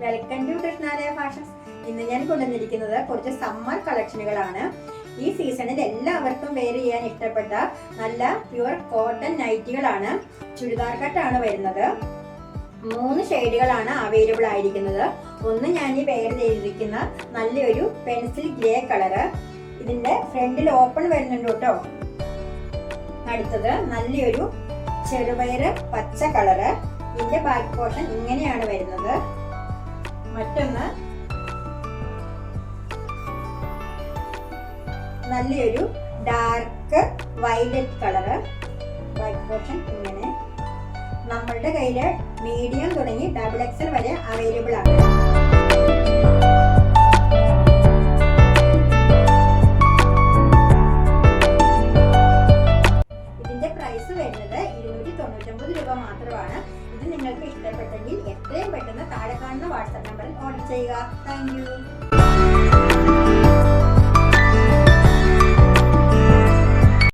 Welcome to കൃഷ്ണാലയ fashions. ഇന്ന് ഞാൻ കൊണ്ടുവന്നിരിക്കുന്നത് കുറച്ച് സമ്മർ കളക്ഷനുകളാണ്. ഈ സീസണിൽ എല്ലാവർക്കും വെയർ ചെയ്യാൻ ഇഷ്ടപ്പെട്ട നല്ല പ്യുവർ കോട്ടൺ നൈറ്റികളാണ്. ചുരിദാർ കട്ടാണ് വരുന്നത്. 3 ഷെയ്ഡുകളാണ് അവൈലബിൾ ആയിരിക്കുന്നത്. ഒന്ന് ഞാൻ ഈ വെയർ ചെയ്തിരിക്കുന്ന നല്ലൊരു പെൻസിൽ ഗ്രേ കളറ്. ഇതിന്റെ ഫ്രണ്ടിൽ ഓപ്പൺ വരുന്നുണ്ട് കേട്ടോ. അടുത്തത് നല്ലൊരു ചെറുപയർ പച്ച കളറ്. ഇതിന്റെ ബാക്ക് പോർഷൻ ഇങ്ങനെയാണ് വരുന്നത്. മറ്റൊന്ന് നല്ലൊരു dark violet colour. Back portion ഇങ്ങനെ. നമ്മളുടെ കയ്യില് മീഡിയം തുടങ്ങി XXL വരെ അവൈലബിൾ ആണ്. ഇതിന്റെ പ്രൈസ് വരുന്നത് 299 രൂപ മാത്രമാണ്. ഇത് നിങ്ങൾക്ക് ഇഷ്ടപ്പെട്ടെങ്കിൽ എത്രയും പെട്ടെന്ന് താഴെ കാണുന്ന വാട്സാപ്പ് നമ്പറിൽ ഓർഡർ ചെയ്യുക. Thank you.